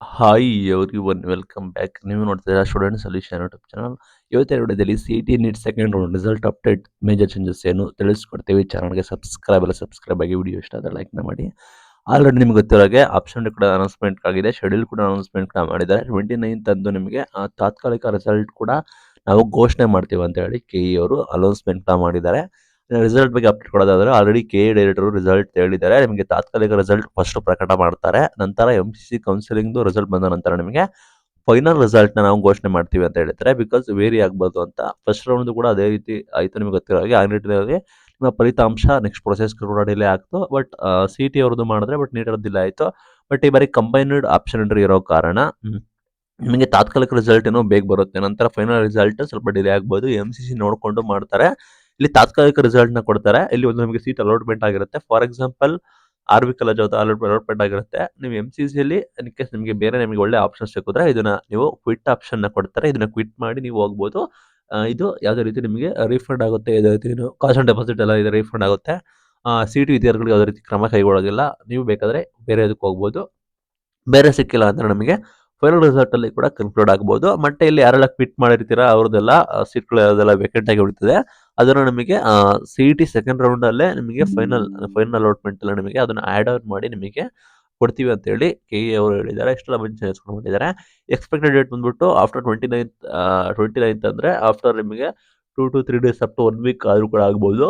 Hi everyone welcome back. ನೀವು ನೋಡ್ತಿದ್ದೀರಾ student solution YouTube channel. ಇವತ್ತಿನ ವಿಡಿಯೋದಲ್ಲಿ CET neat second round result update major changes ಏನು ತಿಳಿಸ್ಕೊಡ್ತೀವಿ. ಚಾನಲ್ಗೆ ಸಬ್ಸ್ಕ್ರೈಬ್ ಆಗಿ ವಿಡಿಯೋ ಇಷ್ಟ ಆದರೆ ಲೈಕ್ನ ಮಾಡಿ. ಆಲ್ರೆಡಿ ನಿಮ್ಗೆ ಗೊತ್ತಿರೋ ಹಾಗೆ ಆಪ್ಷನ್ ಕೂಡ ಅನೌನ್ಸ್ಮೆಂಟ್ ಆಗಿದೆ, ಶೆಡ್ಯೂಲ್ ಕೂಡ ಅನೌನ್ಸ್ಮೆಂಟ್ ಕೂಡ ಮಾಡಿದ್ದಾರೆ. 29th ಅಂದು ನಿಮಗೆ ತಾತ್ಕಾಲಿಕ ರಿಸಲ್ಟ್ ಕೂಡ ನಾವು ಘೋಷಣೆ ಮಾಡ್ತೀವಿ ಅಂತ ಹೇಳಿ KE ಅವರು ಅನೌನ್ಸ್ಮೆಂಟ್ ಕೂಡ ಮಾಡಿದ್ದಾರೆ. ರಿಸಲ್ಟ್ ಬಗ್ಗೆ ಅಪ್ಡೇಟ್ ಕೊಡೋದಾದ್ರೆ ಆಲ್ರೆಡಿ KE ಡೈರೆಕ್ಟರ್ ರಿಸಲ್ಟ್ ಹೇಳಿದ್ದಾರೆ. ನಿಮಗೆ ತಾತ್ಕಾಲಿಕ ರಿಸಲ್ಟ್ ಫಸ್ಟ್ ಪ್ರಕಟ ಮಾಡ್ತಾರೆ, ನಂತರ MCC ಕೌನ್ಸಿಲಿಂಗ್ ರಿಸಲ್ಟ್ ಬಂದ ನಂತರ ನಿಮಗೆ ಫೈನಲ್ ರಿಸಲ್ಟ್ನ ನಾವು ಘೋಷಣೆ ಮಾಡ್ತೀವಿ ಅಂತ ಹೇಳ್ತಾರೆ. ಬಿಕಾಸ್ ವೇರಿ ಆಗ್ಬೋದು ಅಂತ ಫಸ್ಟ್ ರೌಂಡ್ ಕೂಡ ಅದೇ ರೀತಿ ಆಯಿತು. ನಿಮಗೆ ಗೊತ್ತಿರೋ ಹಾಗೆ ಆ ನಿಟ್ಟಿನಲ್ಲಿ ನಿಮ್ಮ ಫಲಿತಾಂಶ ನೆಕ್ಸ್ಟ್ ಪ್ರೊಸೆಸ್ ಕೂಡ ಡಿಲೇ ಆಗ್ತು. ಬಟ್ CET ಅವ್ರದ್ದು ಮಾಡಿದ್ರೆ ಬಟ್ ನೀಟ್ ಡಿಲೇ ಆಯಿತು. ಬಟ್ ಈ ಬಾರಿ ಕಂಬೈನ್ಡ್ ಆಪ್ಷನ್ ಎಂಟ್ರಿ ಇರೋ ಕಾರಣ ನಿಮಗೆ ತಾತ್ಕಾಲಿಕ ರಿಸಲ್ಟ್ ಏನೋ ಬೇಗ ಬರುತ್ತೆ, ನಂತರ ಫೈನಲ್ ರಿಸಲ್ಟ್ ಸ್ವಲ್ಪ ಡಿಲೇ ಆಗ್ಬೋದು. MCC ನೋಡಿಕೊಂಡು ಮಾಡ್ತಾರೆ. ಇಲ್ಲಿ ತಾತ್ಕಾಲಿಕ ರಿಸಲ್ಟ್ನ ಕೊಡ್ತಾರೆ. ಇಲ್ಲಿ ಒಂದು ನಮಗೆ ಸೀಟ್ ಅಲಾಟ್ಮೆಂಟ್ ಆಗಿರುತ್ತೆ. For example RV college allotment ಆಗಿರುತ್ತೆ. ನೀವು MCCಯಲ್ಲಿ ಇನ್ಕೇಸ್ ನಿಮಗೆ ಬೇರೆ ನಿಮಗೆ ಒಳ್ಳೆ ಆಪ್ಷನ್ ಸಿಕ್ಕಿದ್ರೆ ಇದನ್ನ ನೀವು ಕ್ವಿಟ್ ಆಪ್ಷನ್ನ ಕೊಡ್ತಾರೆ. ಇದನ್ನ ಕ್ವಿಟ್ ಮಾಡಿ ನೀವು ಹೋಗ್ಬೋದು. ಇದು ಯಾವುದೇ ರೀತಿ ನಿಮಗೆ ರೀಫಂಡ್ ಆಗುತ್ತೆ. ಯಾವುದೇ ರೀತಿ ಕಾಸ್ಟ್ ಆನ್ ಡೆಪಾಸಿಟ್ ಎಲ್ಲ ಇದೆ ರೀಫಂಡ್ ಆಗುತ್ತೆ. CET ವಿದ್ಯಾರ್ಥಿಗಳಿಗೆ ಯಾವುದೇ ರೀತಿ ಕ್ರಮ ಕೈಗೊಳ್ಳೋದಿಲ್ಲ. ನೀವು ಬೇಕಾದರೆ ಬೇರೆ ಇದಕ್ಕೆ ಹೋಗ್ಬೋದು. ಬೇರೆ ಸಿಕ್ಕಿಲ್ಲ ಅಂದರೆ ನಮಗೆ ಫೈನಲ್ ರಿಸಲ್ಟಲ್ಲಿ ಕೂಡ ಕನ್ಕ್ಲೂಡ್ ಆಗ್ಬೋದು. ಮತ್ತೆ ಇಲ್ಲಿ ಯಾರೆಲ್ಲ ಕ್ವಿಟ್ ಮಾಡಿರ್ತೀರ ಅವ್ರದ್ದೆಲ್ಲ ಸೀಟ್ಗಳು ಯಾವುದೆಲ್ಲ ವೇಕೆಂಟ್ ಆಗಿ ಉಳಿತದೆ ಅದನ್ನು ನಮಗೆ CET ಸೆಕೆಂಡ್ ರೌಂಡಲ್ಲೇ ನಿಮಗೆ ಫೈನಲ್ ಅಲಾಟ್ಮೆಂಟ್ ಎಲ್ಲ ನಿಮಗೆ ಅದನ್ನು ಆ್ಯಡ್ ಆನ್ ಮಾಡಿ ನಿಮಗೆ ಕೊಡ್ತೀವಿ ಅಂತೇಳಿ KE ಅವರು ಹೇಳಿದ್ದಾರೆ. ಇಷ್ಟೆಲ್ಲ ಮುಂಚೆ ಮಾಡಿದ್ದಾರೆ. ಎಕ್ಸ್ಪೆಕ್ಟೆಡ್ ಡೇಟ್ ಬಂದ್ಬಿಟ್ಟು ಆಫ್ಟರ್ 29th ಅಂದರೆ ಆಫ್ಟರ್ ನಿಮಗೆ 2 to 3 days up to 1 week ಆದರೂ ಕೂಡ ಆಗ್ಬೋದು.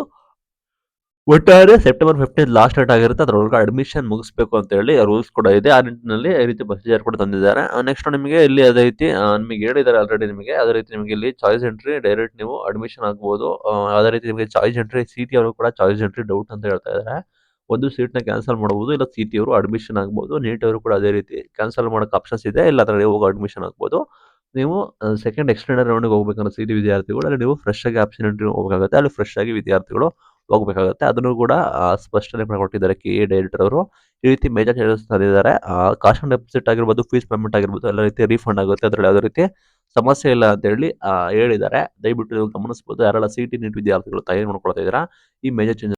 ಒಟ್ಟಾರೆ ಸೆಪ್ಟೆಂಬರ್ 15 ಲಾಸ್ಟ್ ಡೇಟ್ ಆಗಿರುತ್ತೆ. ಅದರೊಳಗೆ ಅಡ್ಮಿಷನ್ ಮುಗಿಸ್ಬೇಕು ಅಂತ ಹೇಳಿ ರೂಲ್ಸ್ ಕೂಡ ಇದೆ. ಆ ನಿಟ್ಟಿನಲ್ಲಿ ಈ ರೀತಿ ಪ್ರೊಸೀಜರ್ ಕೂಡ ತಂದಿದ್ದಾರೆ. ನೆಕ್ಸ್ಟ್ ನಿಮಗೆ ಇಲ್ಲಿ ಅದೇ ರೀತಿ ನಿಮಗೆ ಹೇಳಿದ್ದಾರೆ ಆಲ್ರೆಡಿ ನಿಮಗೆ. ಅದೇ ರೀತಿ ನಿಮಗೆ ಇಲ್ಲಿ ಚಾಯ್ಸ್ ಎಂಟ್ರಿ ಡೈರೆಕ್ಟ್ ನೀವು ಅಡ್ಮಿಷನ್ ಆಗ್ಬೋದು. ಅದೇ ರೀತಿ ನಿಮಗೆ ಚಾಯ್ಸ್ ಎಂಟ್ರಿ CET ಅವರು ಕೂಡ ಚಾಯ್ಸ್ ಎಂಟ್ರಿ ಡೌಟ್ ಅಂತ ಹೇಳ್ತಾ ಇದ್ದಾರೆ. ಒಂದು ಸೀಟ್ನ ಕ್ಯಾನ್ಸಲ್ ಮಾಡ್ಬೋದು, ಇಲ್ಲ CET ಅವರು ಅಡ್ಮಿಷನ್ ಆಗ್ಬೋದು. ನೀಟ್ ಅವರು ಕೂಡ ಅದೇ ರೀತಿ ಕ್ಯಾನ್ಸಲ್ ಮಾಡೋಕ್ಕೆ ಆಪ್ಷನ್ಸ್ ಇದೆ, ಇಲ್ಲ ಅದರಲ್ಲಿ ಹೋಗಿ ಅಡ್ಮಿಷನ್ ಆಗ್ಬೋದು. ನೀವು ಸೆಕೆಂಡ್ ಎಕ್ಸ್ಟೆಂಡರ್ ರೌಂಡಿಗೆ ಹೋಗ್ಬೇಕಂದ್ರೆ CET ವಿದ್ಯಾರ್ಥಿಗಳು ಅಲ್ಲಿ ನೀವು ಫ್ರೆಶ್ ಆಗಿ ಆಪ್ಷನ್ ಎಂಟ್ರಿ ಹೋಗಬೇಕಾಗುತ್ತೆ. ಅಲ್ಲಿ ಫ್ರೆಶ್ ಆಗಿ ವಿದ್ಯಾರ್ಥಿಗಳು ಹೋಗಬೇಕಾಗುತ್ತೆ. ಅದನ್ನು ಕೂಡ ಸ್ಪಷ್ಟನೆ ಕೊಟ್ಟಿದ್ದಾರೆ KE ಡೈರೆಕ್ಟರ್ ಅವರು. ಈ ರೀತಿ ಮೇಜರ್ ಚೇಂಜಸ್ ತಂದಿದ್ದಾರೆ. ಕಾಸ್ಟ್ ಆನ್ ಡೆಪಾಸಿಟ್ ಆಗಿರ್ಬೋದು, ಫೀಸ್ ಪೇಮೆಂಟ್ ಆಗಿರ್ಬೋದು, ಎಲ್ಲ ರೀತಿ ರೀಫಂಡ್ ಆಗುತ್ತೆ. ಅದರಲ್ಲಿ ಯಾವುದೇ ರೀತಿ ಸಮಸ್ಯೆ ಇಲ್ಲ ಅಂತ ಹೇಳಿ ಹೇಳಿದ್ದಾರೆ. ದಯವಿಟ್ಟು ನೀವು ಗಮನಿಸಬಹುದು. ಯಾರೆಲ್ಲ CET ನೀಟ್ ವಿದ್ಯಾರ್ಥಿಗಳು ತಯಾರಿ ಮಾಡ್ಕೊಳ್ತಾ ಇದ್ದೀರಾ, ಈ ಮೇಜರ್ ಚೇಂಜಸ್